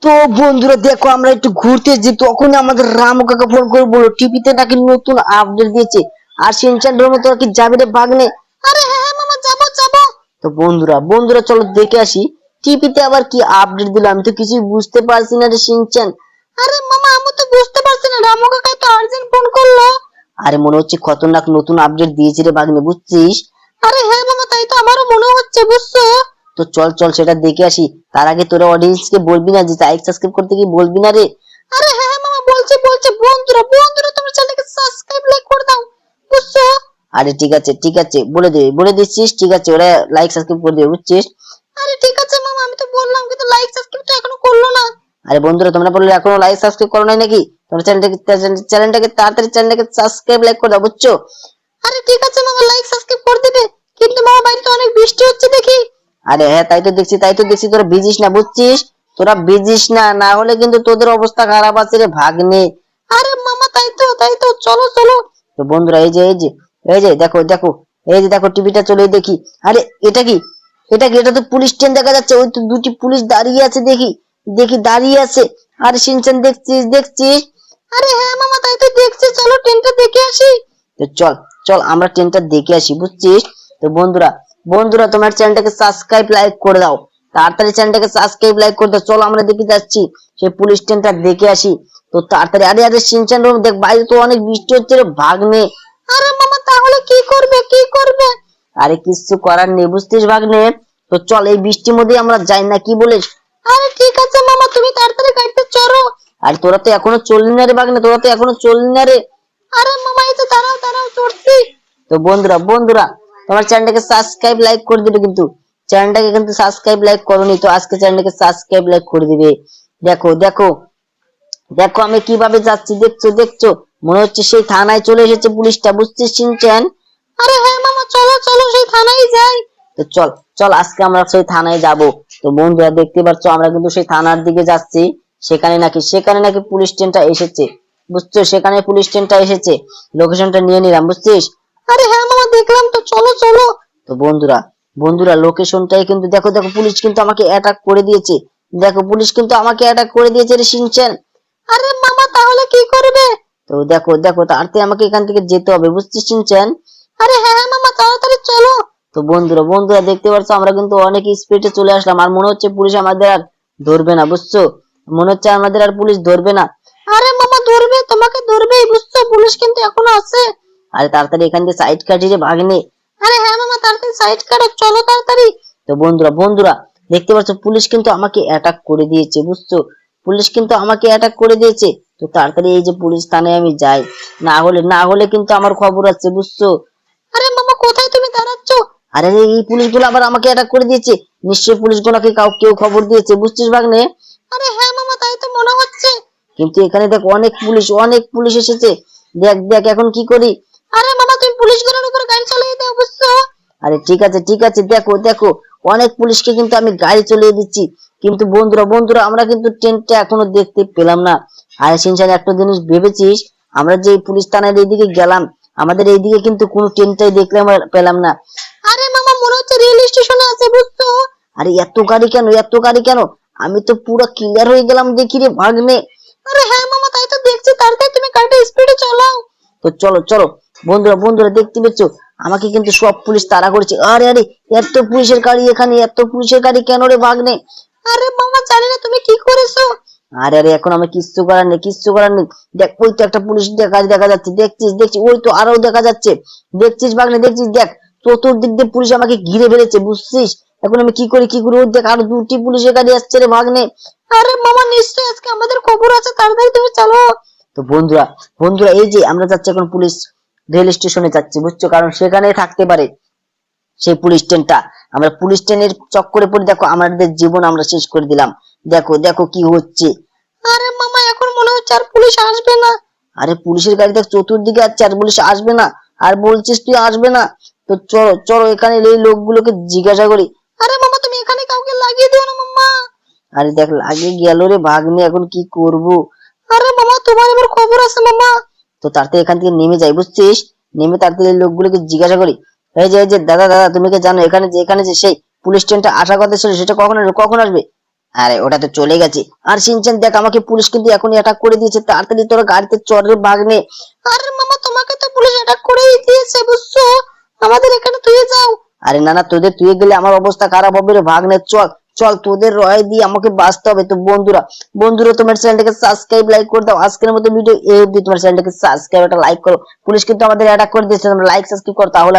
তো বন্ধুরা দেখো আমরা একটু ঘুরতে যে তখন আমাদের রামু কাকা ফোন করে বললো টিভিতে নাকি নতুন আপডেট দিয়েছে আর সিনচানের মতো আর কি যাবে রে ভাগ্নে। আরে হ্যাঁ হ্যাঁ মামা যাবো যাবো। তো বন্ধুরা বন্ধুরা চলো দেখে আসি টিভিতে আবার কি আপডেট দিল, আমি তো কিছুই বুঝতে পারছি না রে সিনচান। আরে মামা আমি তো বুঝতে পারছি না, রামু কাকা তো আর্জেন্ট ফোন করলো। আরে মনে হচ্ছে খতরনাক নতুন আপডেট দিয়েছে রে ভাগ্নে, বুঝছিস? আরে হ্যাঁ মামা তাই তো আমারও মনে হচ্ছে, বুঝছো? তো চল চল সেটা দেখে আসি। তার আগে তোরা অডিয়েন্স কে বলবি না যে লাইক সাবস্ক্রাইব করতে, কি বলবি না রে? আরে হ্যাঁ হ্যাঁ মামা বলছি বলছি, বন্ধুরা বন্ধুরা তোমার চ্যানেলকে সাবস্ক্রাইব লাইক করে দাও, বুঝছো? আরে ঠিক আছে বলে দিচ্ছিস, ঠিক আছে ওরা লাইক সাবস্ক্রাইব করে দেবে, বুঝছিস? আরে ঠিক আছে মামা আমি তো বললাম কিন্তু লাইক সাবস্ক্রাইবটা এখনো করলো না। আরে বন্ধুরা তোমরা বললে এখনো লাইক সাবস্ক্রাইব করো নাই নাকি? তোমরা চ্যানেলটাকে তাড়াতাড়ি চ্যানেলটাকে সাবস্ক্রাইব লাইক করে দাও, বুঝছো? আরে ঠিক আছে মামা লাইক সাবস্ক্রাইব করে দিবে, কিন্তু মামা বাড়িতে অনেক বৃষ্টি হচ্ছে দেখি। আরে হ্যাঁ তাই তো দেখছি তোরা ভিজিস না, বুঝছিস? তোরা ভিজিস না, না হলে কিন্তু তোদের অবস্থা খারাপ আছে রে ভাগ্নে। আরে মামা তাই তো চলো চলো। তো বন্ধুরা এই যে দেখো টিভিটা চলে দেখি। আরে এটা কি? এটা তো পুলিশ ট্রেন দেখা যাচ্ছে, ওই তো দুটি পুলিশ দাঁড়িয়ে আছে, দেখি দাঁড়িয়ে আছে। আরে সিনচান দেখছিস? আরে হ্যাঁ মামা তাই তো দেখছি, চলো ট্রেনটা দেখে আসি। তো চল চল আমরা ট্রেনটা দেখে আসি, বুঝছিস? তো বন্ধুরা তোমার চ্যানেলটাকে সাবস্ক্রাইব লাইক করে দাও, তাড়াতাড়ি চ্যানেলটাকে সাবস্ক্রাইব লাইক করে দাও। চলো আমরা দেখে যাচ্ছি সেই পুলিশ ট্রেনটা দেখে আসি। তো তাড়াতাড়ি আরে সিনচান দেখ বাইরে তো অনেক বৃষ্টি হচ্ছে রে ভাগ্নে। আরে মামা তাহলে কি করবে? আরে কিছু করার নেই, বুঝছিস ভাগ্নে? তো চল এই বৃষ্টির মধ্যে আমরা যাই না, কি বলিস? আরে ঠিক আছে মামা তুমি তাড়াতাড়ি গাড়িতে চড়ো। আর তোরা তো এখনো চললি না রে ভাগ্নে, আরে মামা এই তো দাঁড়াও চড়ছি। তো বন্ধুরা তোমার চ্যানেলটাকে সাবস্ক্রাইব লাইক করে দিবে, কিন্তু চ্যানেলটাকে কিন্তু সাবস্ক্রাইব লাইক করোনি, তো আজকে চ্যানেলটাকে সাবস্ক্রাইব লাইক করে দিবে। দেখো আমি কিভাবে যাচ্ছি, দেখছো মনে হচ্ছে সেই থানায় চলে এসেছে পুলিশটা, বুঝছিস সিনচান? আরে হ্যাঁ মামা চলো সেই থানায় যাই। তো চল আজকে আমরা সেই থানায় যাব। তো বন্ধুরা দেখতে পাচ্ছ আমরা কিন্তু সেই থানার দিকে যাচ্ছি। সেখানে নাকি পুলিশ ট্রেনটা এসেছে, বুঝছো? সেখানে পুলিশ ট্রেনটা এসেছে, লোকেশনটা নিয়ে নিলাম, বুঝছিস? আরে হ্যাঁ মামা দেখলাম তো, চলো। তো বন্ধুরা লোকেশনটাই কিন্তু দেখো পুলিশ কিন্তু আমাকে অ্যাটাক করে দিয়েছে। পুলিশ কিন্তু আমাকে অ্যাটাক করে দিয়েছে রে সিনচান। আরে মামা তাহলে কি করবে? তো দেখো তাড়াতাড়ি আমাকে এখান থেকে যেতে হবে, বুঝছিস সিনচান? আরে হ্যাঁ মামা তাড়াতাড়ি চলো। তো বন্ধুরা দেখতে পাচ্ছ আমরা কিন্তু অনেক স্পিডে চলে আসলাম, আর মনে হচ্ছে পুলিশ আমাদের আর ধরবে না, বুঝছো? মনে হচ্ছে আমাদের আর পুলিশ ধরবে না। আরে মামা ধরবে, তোমাকে ধরবেই, বুঝছো? পুলিশ কিন্তু এখনো আছে। আরে তাড়াতাড়ি এখান থেকে সাইড কাটি রে ভাগ্নে। আরে হ্যাঁ মামা তাড়াতাড়ি সাইড কাটো, চলো তাড়াতাড়ি। তো বন্ধুরা দেখতে পাচ্ছ পুলিশ কিন্তু আমাকে অ্যাটাক করে দিয়েছে, বুঝছো? পুলিশ কিন্তু আমাকে অ্যাটাক করে দিয়েছে। তো তাড়াতাড়ি এই যে পুলিশ থানায় আমি যাই, না হলে কিন্তু আমার খবর আছে, বুঝছো? আরে মামা কোথায় তুমি দাঁড়াচ্ছ? আরে এই পুলিশগুলো আবার আমাকে অ্যাটাক করে দিয়েছে, নিশ্চয়ই পুলিশগুলোকে কেউ খবর দিয়েছে, বুঝছিস ভাগ্নে? আরে হ্যাঁ মামা তাই তো মনে হচ্ছে, কিন্তু এখানে দেখ অনেক পুলিশ এসেছে। দেখ এখন কি করি? আরে মামা তুমি পুলিশগুলোর উপর গাড়ি চালিয়ে দাও, বুঝছো? আরে ঠিক আছে দেখো অনেক পুলিশকে কিন্তু আমি গাড়ি চালিয়ে দিচ্ছি, কিন্তু বন্ধুরা আমরা কিন্তু ট্রেনটা এখনো দেখতে পেলাম না। আর সিনচান একটা জিনিস ভেবেছিস, আমরা যে পুলিশ থানার এইদিকে গেলাম, আমাদের এইদিকে কিন্তু কোনো ট্রেনটাই দেখলে আমরা পেলাম না। আরে মামা মনে হচ্ছে রেল স্টেশনে আছে, বুঝছো? আরে এত গাড়ি কেন? আমি তো পুরো ক্লিয়ার হয়ে গেলাম দেখি রে ভাগ্নে। আরে হ্যাঁ মামা তাই তো দেখছি, তাড়াতাড়ি তুমি গাড়িটা স্পিডে চালাও। তো চলো বন্ধুরা দেখতে পেয়েছো আমাকে কিন্তু সব পুলিশ তাড়া করেছে। আরে এত পুলিশের গাড়ি এখানে, এত পুলিশের গাড়ি কেন রে ভাগ্নে? আরে মামা জানি না, তুমি কি করেছো? আরে এখন আমি কিচ্ছু করার নেই। দেখ ওই তো একটা পুলিশ দেখা যাচ্ছে, দেখছিস ওই তো আরো দেখা যাচ্ছে, দেখছিস ভাগ্নে দেখ চতুর্দিক দিয়ে পুলিশ আমাকে ঘিরে ফেলেছে, বুঝছিস? এখন আমি কি করি ওই দেখ আরো দুটি পুলিশের গাড়ি আসছে রে ভাগ্নে। আরে মামা নিশ্চয়ই আজকে আমাদের খবর আছে, তাড়াতাড়ি তুমি চলো। তো বন্ধুরা এই যে আমরা যাচ্ছি এখন পুলিশ রেল স্টেশনে যাচ্ছি, বুঝছো? কারণ সেখানে থাকতে পারে সেই পুলিশ ট্রেনটা। আমরা পুলিশ ট্রেনের চক্করে পড়ে দেখো আমাদের জীবন আমরা শেষ করে দিলাম। দেখো কি হচ্ছে। আরে মামা এখন মনে হচ্ছে আর পুলিশ আসবে না। আরে পুলিশের গাড়ি দেখ চতুর্দিকে আছে, আর পুলিশ আসবে না, আর বলছিস তুই আসবে না? তো চলো এখানে এই লোকগুলোকে জিজ্ঞাসা করি। আরে মামা তুমি এখানে কাউকে লাগিয়ে দিও না মামা। আরে দেখ লাগিয়ে গেল রে ভাগ্নে, এখন কি করব? আরে মামা তোমার এবার খবর আছে মামা। তো তাড়াতাড়ি এখান থেকে নেমে যাই, বুঝছিস? নেমে তাড়াতাড়ি লোকগুলোকে জিজ্ঞাসা করি, এই যে দাদা তুমি কি জানো এখানে যে সেই পুলিশ ট্রেনটা আসার কথা ছিল সেটা কখন আসবে? আরে ওটা তো চলে গেছে। আর শিনচান দেখ, আমাকে পুলিশ কিন্তু এখনই অ্যাটাক করে দিয়েছে, তাড়াতাড়ি তোরা গাড়িতে চড় রে ভাগ্নে। আরে মামা, তোমাকে তো পুলিশ অ্যাটাক করেই দিয়েছে বুঝছো, আমাদের এখানে তুই যাও। আরে না না, তোদের তুই গেলে আমার অবস্থা খারাপ হবে রে ভাগ্নে, চল চল, তোদের রয় দিয়ে আমাকে বাঁচতে হবে। তো বন্ধুরা বন্ধুরা তোমার চ্যানেলটাকে সাবস্ক্রাইব লাইক করে দাও। আজকের মতো ভিডিও এই অবধি। তোমার চ্যানেলটাকে সাবস্ক্রাইব একটা লাইক করো। পুলিশ কিন্তু আমাদের অ্যাটাক করে দিয়েছে, তোমরা লাইক সাবস্ক্রাইব করো, তাহলে আমরা